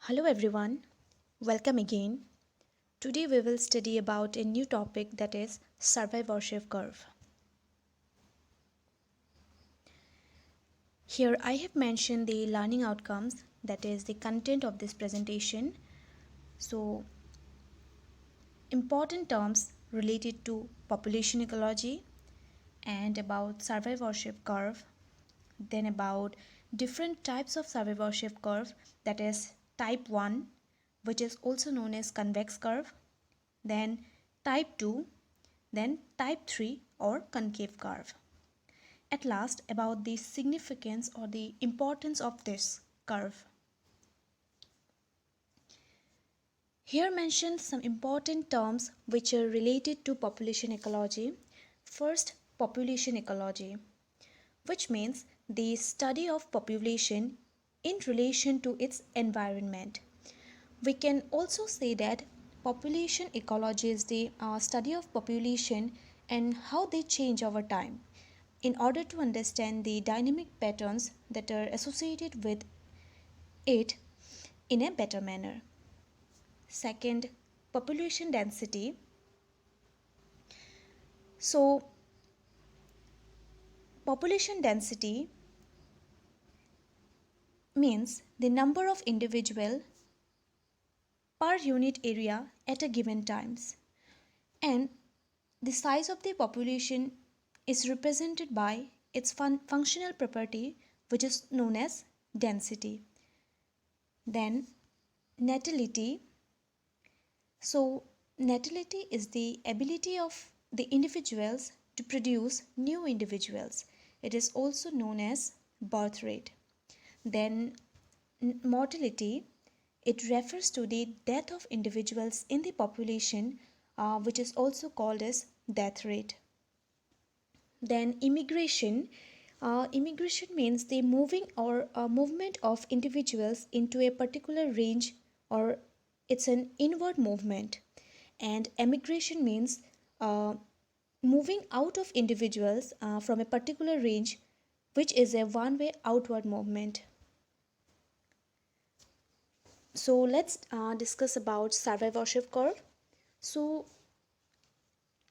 Hello everyone, welcome again. Today we will study about a new topic that is survivorship curve. Here I have mentioned the learning outcomes, that is the content of this presentation. So important terms related to population ecology and about survivorship curve, then about different types of survivorship curve, that is type 1, which is also known as convex curve, then type 2, then type 3 or concave curve. At last, about the significance or the importance of this curve. Here mentioned some important terms which are related to population ecology. First, population ecology, which means the study of population in relation to its environment. We can also say that population ecology is the study of population and how they change over time in order to understand the dynamic patterns that are associated with it in a better manner. Second, population density. So, population density means the number of individual per unit area at a given times, and the size of the population is represented by its functional property, which is known as density. Then natality. So natality is the ability of the individuals to produce new individuals. It is also known as birth rate. Then mortality, it refers to the death of individuals in the population, which is also called as death rate. Then immigration. Immigration means the moving or movement of individuals into a particular range, or it's an inward movement. And emigration means uh, moving out of individuals from a particular range, which is a one-way outward movement. So let's discuss about survivorship curve. So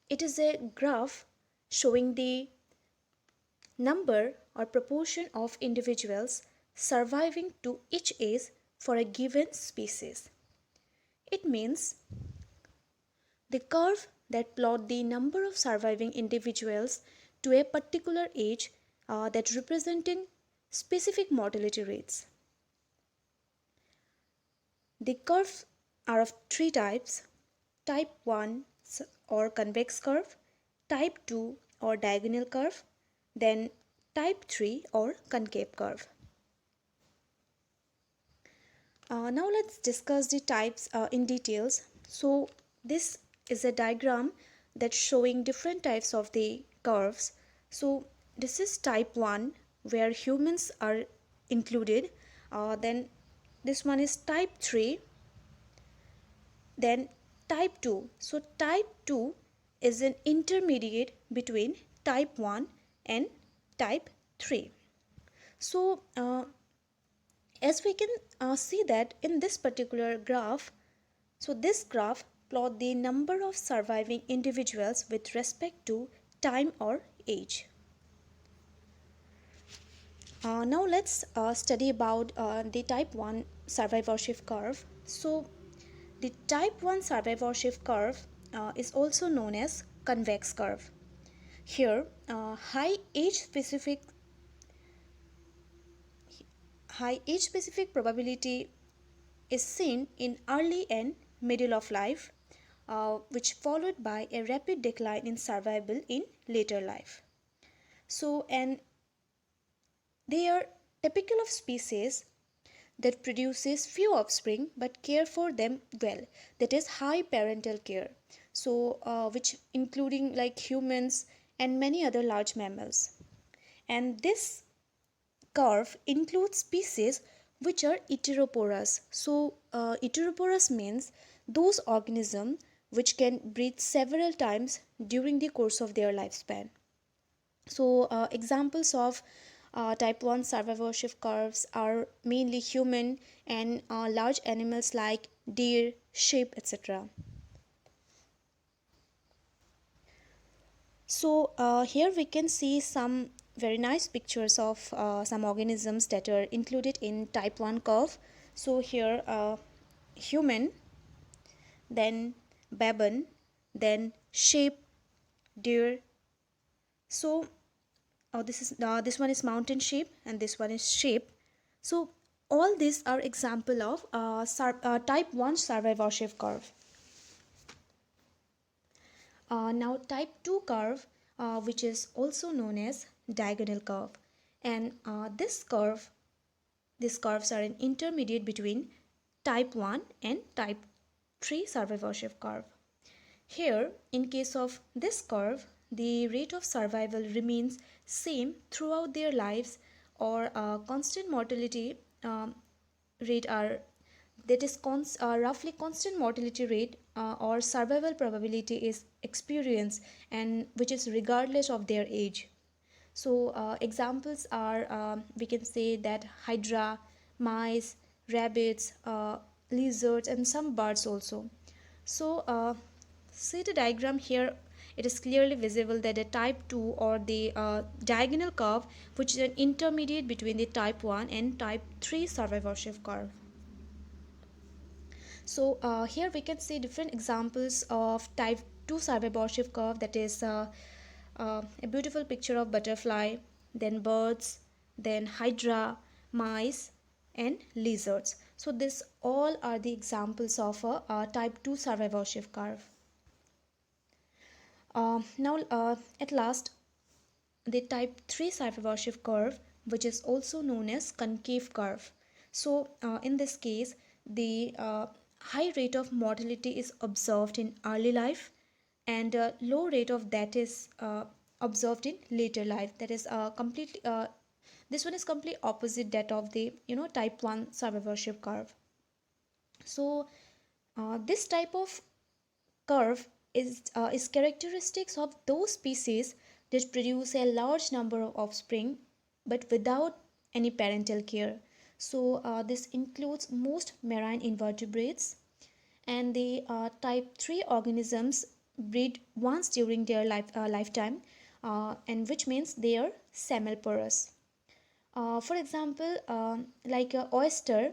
it is a graph showing the number or proportion of individuals surviving to each age for a given species. It means the curve that plot the number of surviving individuals to a particular age that representing specific mortality rates. The curves are of three types: type 1 or convex curve, type 2 or diagonal curve, then type 3 or concave curve. Now let's discuss the types in details. So this is a diagram that's showing different types of the curves. So this is type 1 where humans are included. Then this one is type 3, then type 2. So type 2 is an intermediate between type 1 and type 3. So as we can see that in this particular graph, so this graph plot the number of surviving individuals with respect to time or age. Now let's study about the type 1 survivorship curve. So the type 1 survivorship curve is also known as convex curve. Here high age specific probability is seen in early and middle of life, which followed by a rapid decline in survival in later life. So, and they are typical of species that produces few offspring but care for them well. That is high parental care. So, which including like humans and many other large mammals. And this curve includes species which are heteroporous. So, heteroporous means those organisms which can breed several times during the course of their lifespan. So, examples of Type 1 survivorship curves are mainly human and large animals like deer, sheep, etc. So here we can see some very nice pictures of some organisms that are included in type 1 curve. So here human, then baboon, then sheep, deer. So this one is mountain sheep and this one is sheep. So all these are example of type 1 survivorship curve. Now type 2 curve, which is also known as diagonal curve, and these curves are an intermediate between type 1 and type 3 survivorship curve. Here, in case of this curve, the rate of survival remains same throughout their lives, or constant mortality rate are that is roughly constant mortality rate or survival probability is experienced, and which is regardless of their age. So examples are we can say that hydra, mice, rabbits, lizards, and some birds also. So see the diagram here, it is clearly visible that the type 2 or the diagonal curve, which is an intermediate between the type 1 and type 3 survivorship curve. So here we can see different examples of type 2 survivorship curve, that is a beautiful picture of butterfly, then birds, then hydra, mice, and lizards. So this all are the examples of a type 2 survivorship curve. Now at last, the type 3 survivorship curve, which is also known as concave curve. So in this case, the high rate of mortality is observed in early life, and low rate of that is observed in later life. That is completely this one is completely opposite that of the type 1 survivorship curve. So this type of curve is characteristics of those species that produce a large number of offspring but without any parental care. So this includes most marine invertebrates, and the type 3 organisms breed once during their lifetime, and which means they are semmelporous. For example, like a oyster,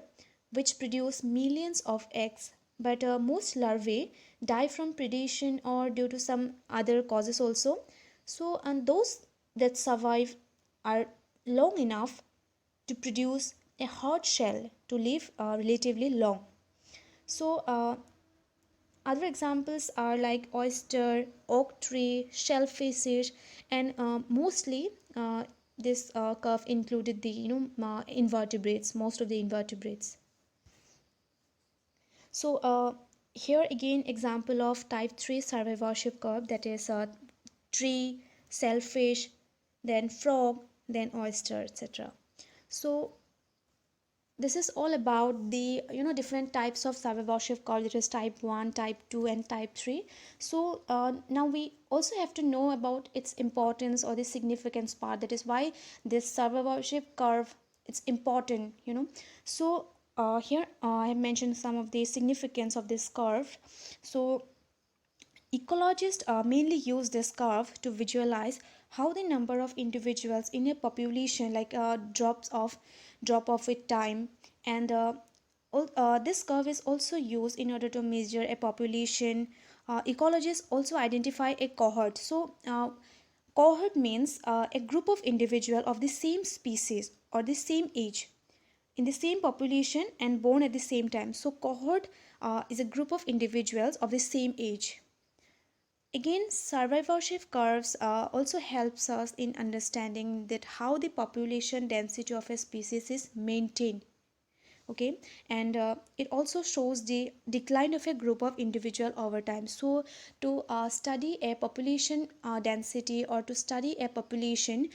which produce millions of eggs, but most larvae die from predation or due to some other causes also. So, and those that survive are long enough to produce a hard shell to live relatively long. So, other examples are like oyster, oak tree, shellfish, and mostly this curve included the invertebrates, most of the invertebrates. So here again example of type 3 survivorship curve, that is tree, shellfish, then frog, then oyster, etc. So this is all about the different types of survivorship curve, that is type 1, type 2, and type 3. So now we also have to know about its importance or the significance part, that is why this survivorship curve it's important. So here I have mentioned some of the significance of this curve. So ecologists mainly use this curve to visualize how the number of individuals in a population like drop off with time, and this curve is also used in order to measure a population. Ecologists also identify a cohort. So cohort means a group of individuals of the same species or the same age in the same population and born at the same time. So cohort is a group of individuals of the same age. Again, survivorship curves also helps us in understanding that how the population density of a species is maintained. Okay, and it also shows the decline of a group of individual over time. So to study a population density, or to study a population,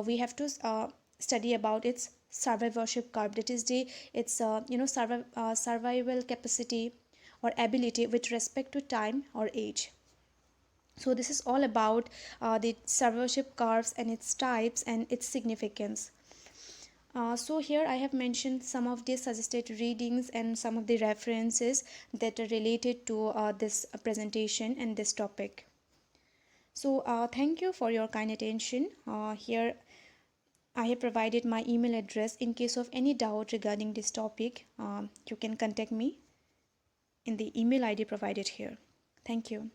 we have to study about its survivorship curve, that is the its survival capacity or ability with respect to time or age. So this is all about the survivorship curves and its types and its significance. So here I have mentioned some of the suggested readings and some of the references that are related to this presentation and this topic. So thank you for your kind attention. Here I have provided my email address. In case of any doubt regarding this topic, you can contact me in the email ID provided here. Thank you.